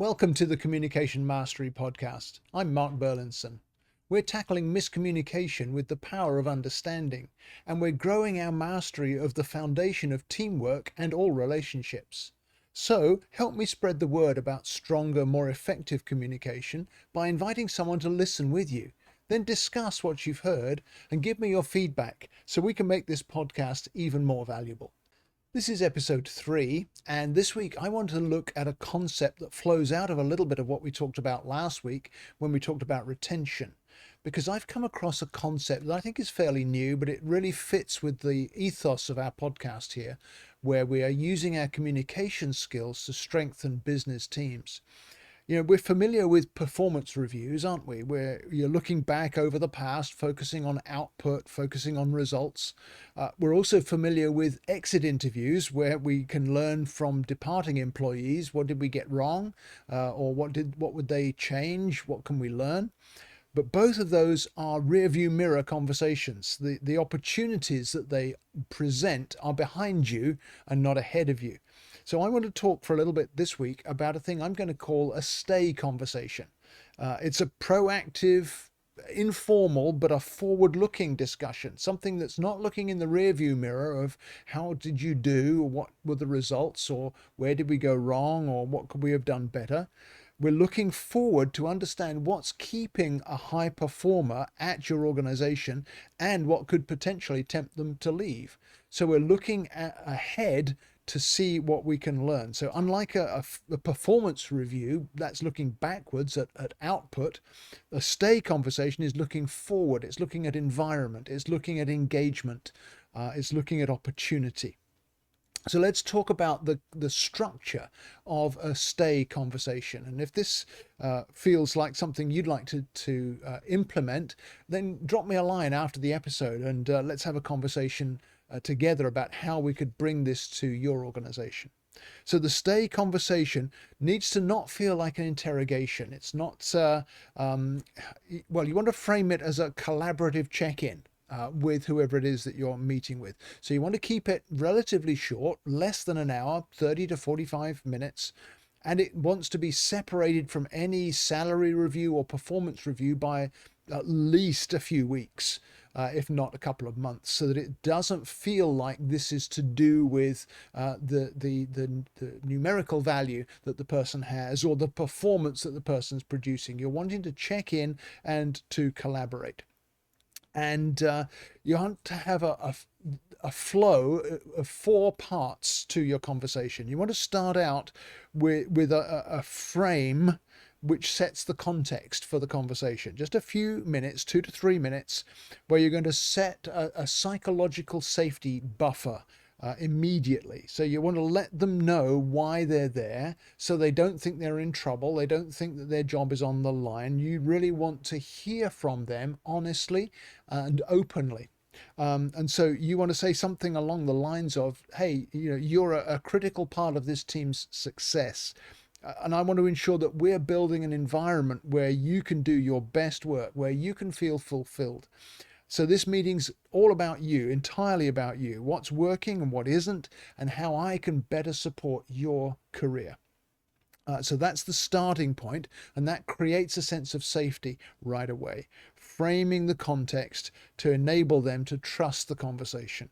Welcome to the Communication Mastery Podcast. I'm Mark Burlinson. We're tackling miscommunication with the power of understanding, and we're growing our mastery of the foundation of teamwork and all relationships. So, help me spread the word about stronger, more effective communication by inviting someone to listen with you. Then discuss what you've heard and give me your feedback so we can make this podcast even more valuable. This is episode 3, and this week I want to look at a concept that flows out of a little bit of what we talked about last week when we talked about retention. Because I've come across a concept that I think is fairly new, but it really fits with the ethos of our podcast here, where we are using our communication skills to strengthen business teams. You know, we're familiar with performance reviews, aren't we? Where you're looking back over the past, focusing on output, focusing on results. We're also familiar with exit interviews, where we can learn from departing employees. What did we get wrong? Or what would they change? What can we learn? But both of those are rear view mirror conversations. The opportunities that they present are behind you and not ahead of you. So I want to talk for a little bit this week about a thing I'm going to call a stay conversation. It's a proactive, informal, but a forward-looking discussion, something that's not looking in the rearview mirror of how did you do, or what were the results, or where did we go wrong, or what could we have done better. We're looking forward to understand what's keeping a high performer at your organization and what could potentially tempt them to leave. So we're looking ahead to see what we can learn. So unlike a performance review that's looking backwards at output, a stay conversation is looking forward. It's looking at environment. It's looking at engagement. It's looking at opportunity. So let's talk about the structure of a stay conversation. And if this feels like something you'd like to implement, then drop me a line after the episode and let's have a conversation together about how we could bring this to your organization. So the stay conversation needs to not feel like an interrogation. It's not, well, you want to frame it as a collaborative check-in. With whoever it is that you're meeting with. So you want to keep it relatively short, less than an hour, 30 to 45 minutes, and it wants to be separated from any salary review or performance review by at least a few weeks, if not a couple of months, so that it doesn't feel like this is to do with the numerical value that the person has or the performance that the person's producing. You're wanting to check in and to collaborate. And you want to have a flow of 4 parts to your conversation. You want to start out with a frame which sets the context for the conversation. Just a few minutes, 2 to 3 minutes, where you're going to set a psychological safety buffer immediately. So you want to let them know why they're there so they don't think they're in trouble. They don't think that their job is on the line. You really want to hear from them honestly and openly. And so you want to say something along the lines of, hey, you're a critical part of this team's success. And I want to ensure that we're building an environment where you can do your best work, where you can feel fulfilled. So this meeting's all about you, entirely about you, what's working and what isn't, and how I can better support your career. So that's the starting point, and that creates a sense of safety right away, framing the context to enable them to trust the conversation.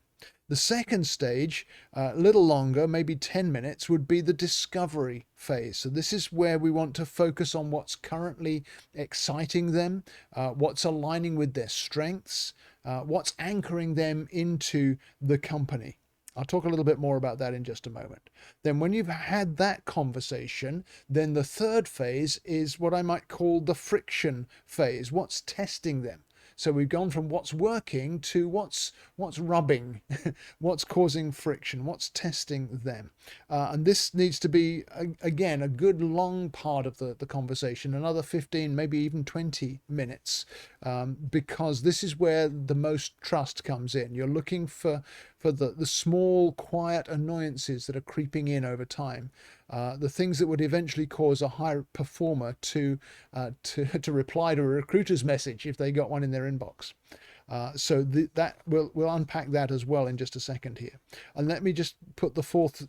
The second stage, a little longer, maybe 10 minutes, would be the discovery phase. So this is where we want to focus on what's currently exciting them, what's aligning with their strengths, what's anchoring them into the company. I'll talk a little bit more about that in just a moment. Then when you've had that conversation, then the third phase is what I might call the friction phase. What's testing them? So we've gone from what's working to what's rubbing, what's causing friction, what's testing them. And this needs to be, again, a good long part of the conversation, another 15, maybe even 20 minutes, because this is where the most trust comes in. You're looking for the small, quiet annoyances that are creeping in over time. The things that would eventually cause a high performer to reply to a recruiter's message if they got one in their inbox. So that we'll unpack that as well in just a second here. And let me just put the fourth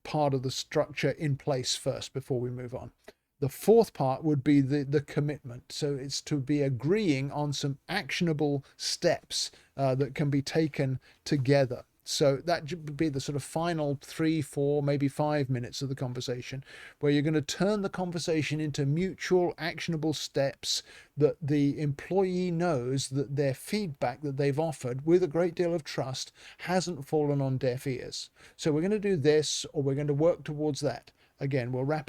part of the structure in place first before we move on. The fourth part would be the commitment. So it's to be agreeing on some actionable steps that can be taken together. So that would be the sort of final 3, 4, maybe 5 minutes of the conversation, where you're going to turn the conversation into mutual actionable steps that the employee knows that their feedback that they've offered with a great deal of trust hasn't fallen on deaf ears. So we're going to do this, or we're going to work towards that. Again, we'll wrap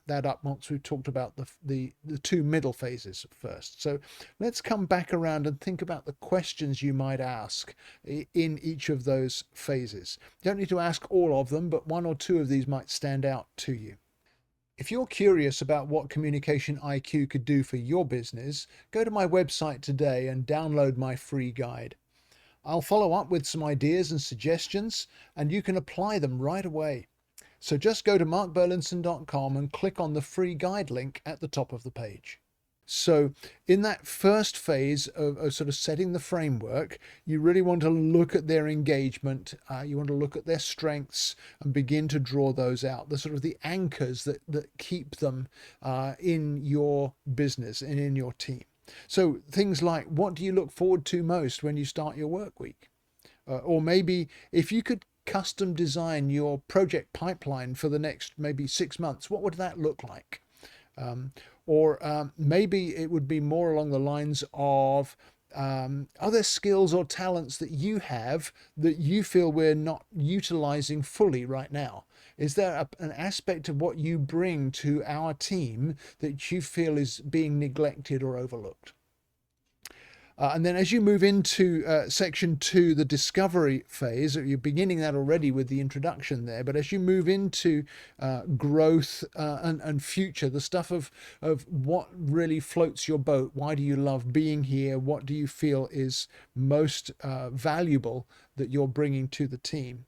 that up once we've talked about the two middle phases first. So let's come back around and think about the questions you might ask in each of those phases. You don't need to ask all of them, but one or two of these might stand out to you. If you're curious about what Communication IQ could do for your business, go to my website today and download my free guide. I'll follow up with some ideas and suggestions, and you can apply them right away. So just go to markburlinson.com and click on the free guide link at the top of the page. So in that first phase of sort of setting the framework, you really want to look at their engagement. You want to look at their strengths and begin to draw those out. The sort of the anchors that keep them in your business and in your team. So things like, what do you look forward to most when you start your work week? Or maybe if you could custom design your project pipeline for the next maybe 6 months, what would that look like? Or maybe it would be more along the lines of, are there skills or talents that you have that you feel we're not utilizing fully right now? Is there an aspect of what you bring to our team that you feel is being neglected or overlooked? And then as you move into section 2, the discovery phase, you're beginning that already with the introduction there, but as you move into growth and future, the stuff of what really floats your boat, why do you love being here, what do you feel is most valuable that you're bringing to the team,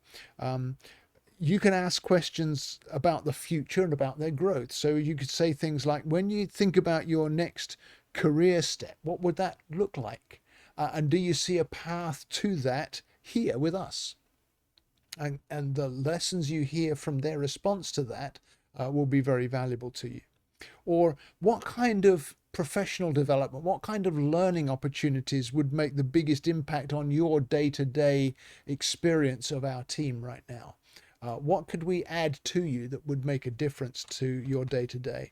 you can ask questions about the future and about their growth. So you could say things like, when you think about your next career step, what would that look like? And do you see a path to that here with us? And the lessons you hear from their response to that will be very valuable to you. Or what kind of professional development, what kind of learning opportunities would make the biggest impact on your day-to-day experience of our team right now? What could we add to you that would make a difference to your day-to-day?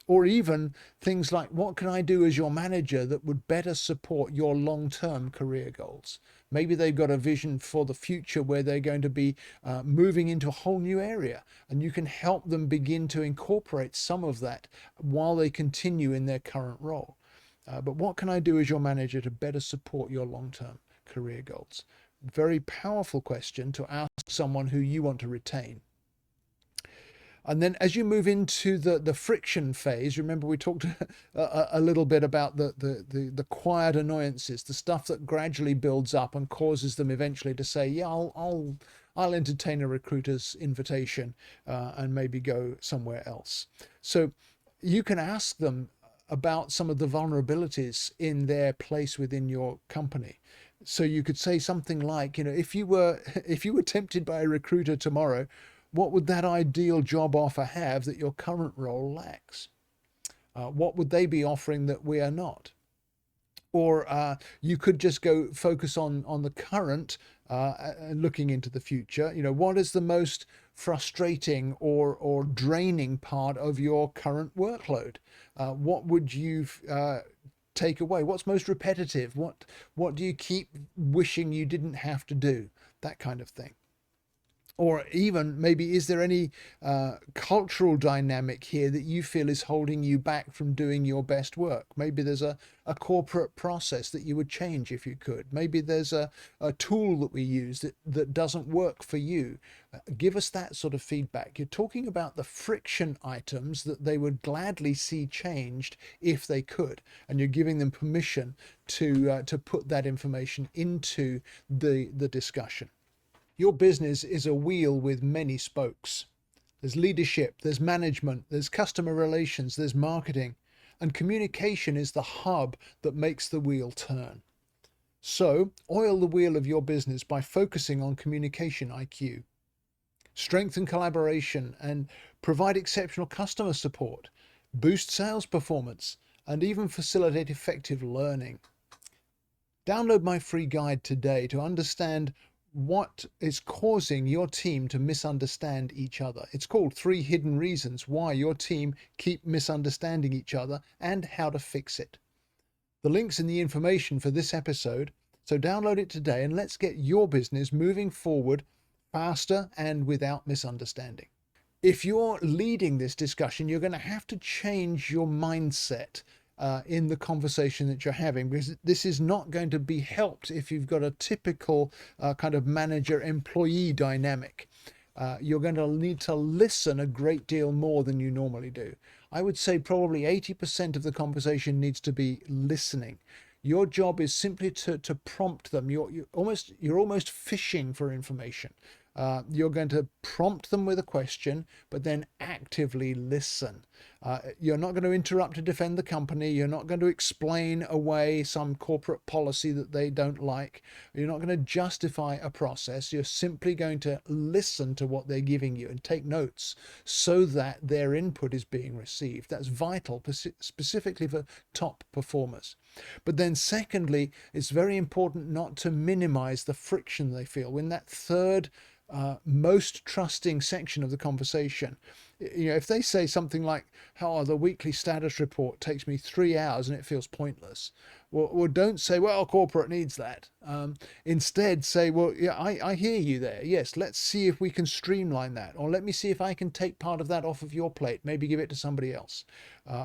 Or even things like, what can I do as your manager that would better support your long-term career goals? Maybe they've got a vision for the future where they're going to be moving into a whole new area, and you can help them begin to incorporate some of that while they continue in their current role. But what can I do as your manager to better support your long-term career goals? Very powerful question to ask someone who you want to retain. And then as you move into the friction phase, remember we talked a little bit about the quiet annoyances, the stuff that gradually builds up and causes them eventually to say, yeah, I'll entertain a recruiter's invitation and maybe go somewhere else. So you can ask them about some of the vulnerabilities in their place within your company. So you could say something like, if you were tempted by a recruiter tomorrow, what would that ideal job offer have that your current role lacks? What would they be offering that we are not? Or you could just go focus on the current, looking into the future. What is the most frustrating or draining part of your current workload? What would you take away? What's most repetitive? What do you keep wishing you didn't have to do? That kind of thing. Or even maybe, is there any cultural dynamic here that you feel is holding you back from doing your best work? Maybe there's a corporate process that you would change if you could. Maybe there's a tool that we use that doesn't work for you. Give us that sort of feedback. You're talking about the friction items that they would gladly see changed if they could. And you're giving them permission to put that information into the discussion. Your business is a wheel with many spokes. There's leadership, there's management, there's customer relations, there's marketing, and communication is the hub that makes the wheel turn. So, oil the wheel of your business by focusing on communication IQ. strengthen collaboration, and provide exceptional customer support, boost sales performance, and even facilitate effective learning. Download my free guide today to understand what is causing your team to misunderstand each other. It's called 3 Hidden Reasons Why Your Team Keep Misunderstanding Each Other and How to Fix It. The link's in the information for this episode, so download it today and let's get your business moving forward faster and without misunderstanding. If you're leading this discussion, you're going to have to change your mindset in the conversation that you're having, because this is not going to be helped if you've got a typical kind of manager-employee dynamic. You're going to need to listen a great deal more than you normally do. I would say probably 80% of the conversation needs to be listening. Your job is simply to prompt them. You're almost fishing for information. You're going to prompt them with a question, but then actively listen. You're not going to interrupt to defend the company. You're not going to explain away some corporate policy that they don't like. You're not going to justify a process. You're simply going to listen to what they're giving you and take notes so that their input is being received. That's vital, specifically for top performers. But then secondly, it's very important not to minimize the friction they feel. When that third most trusting section of the conversation, if they say something like, "Oh, the weekly status report takes me 3 hours and it feels pointless," well, don't say, "Well, corporate needs that." Instead, say, "Well, yeah, I hear you there. Yes, let's see if we can streamline that, or let me see if I can take part of that off of your plate. Maybe give it to somebody else."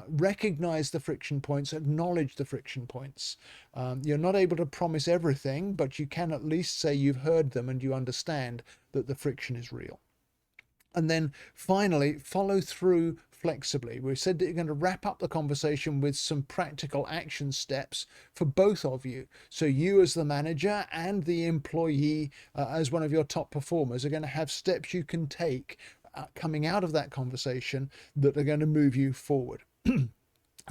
Recognize the friction points, acknowledge the friction points. You're not able to promise everything, but you can at least say you've heard them and you understand that the friction is real. And then finally, follow through flexibly. We said that you're going to wrap up the conversation with some practical action steps for both of you. So you as the manager and the employee as one of your top performers are going to have steps you can take coming out of that conversation that are going to move you forward. And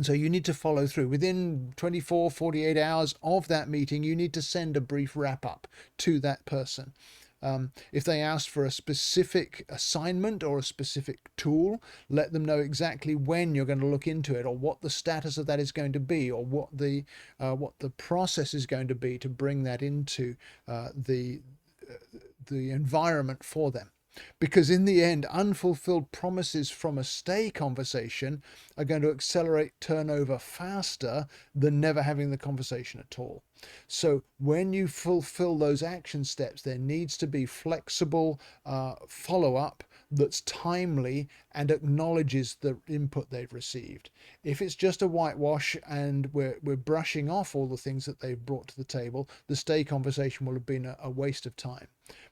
so you need to follow through. Within 24, 48 hours of that meeting, you need to send a brief wrap up to that person. If they ask for a specific assignment or a specific tool, let them know exactly when you're going to look into it, or what the status of that is going to be, or what the process is going to be to bring that into the environment for them. Because in the end, unfulfilled promises from a stay conversation are going to accelerate turnover faster than never having the conversation at all. So when you fulfill those action steps, there needs to be flexible follow-up that's timely and acknowledges the input they've received. If it's just a whitewash and we're brushing off all the things that they've brought to the table, the stay conversation will have been a waste of time.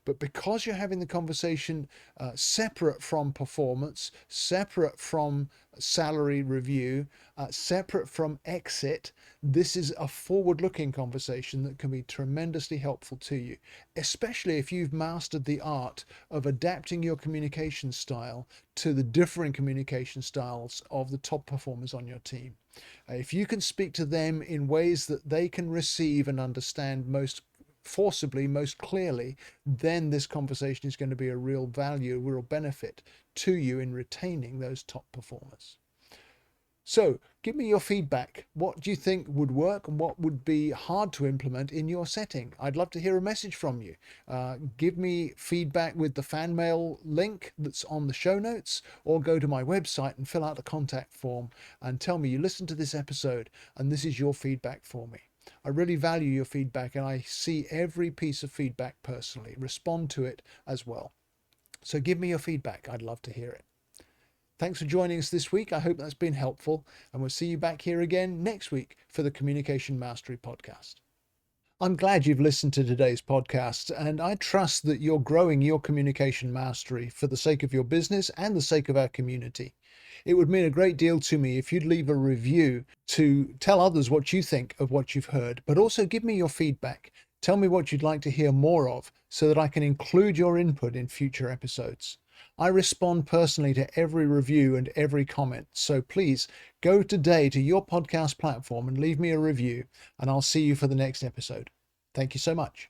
But because you're having the conversation separate from performance, separate from salary review, separate from exit, this is a forward-looking conversation that can be tremendously helpful to you, especially if you've mastered the art of adapting your communication style to the differing communication styles of the top performers on your team. If you can speak to them in ways that they can receive and understand most forcibly, most clearly, then this conversation is going to be a real value, a real benefit to you in retaining those top performers. So give me your feedback. What do you think would work and what would be hard to implement in your setting? I'd love to hear a message from you. Give me feedback with the fan mail link that's on the show notes, or go to my website and fill out the contact form and tell me you listened to this episode and this is your feedback for me. I really value your feedback, and I see every piece of feedback personally, respond to it as well. So give me your feedback. I'd love to hear it. Thanks for joining us this week. I hope that's been helpful, and we'll see you back here again next week for the Communication Mastery Podcast. I'm glad you've listened to today's podcast, and I trust that you're growing your communication mastery for the sake of your business and the sake of our community. It would mean a great deal to me if you'd leave a review to tell others what you think of what you've heard, but also give me your feedback. Tell me what you'd like to hear more of so that I can include your input in future episodes. I respond personally to every review and every comment, so please go today to your podcast platform and leave me a review, and I'll see you for the next episode. Thank you so much.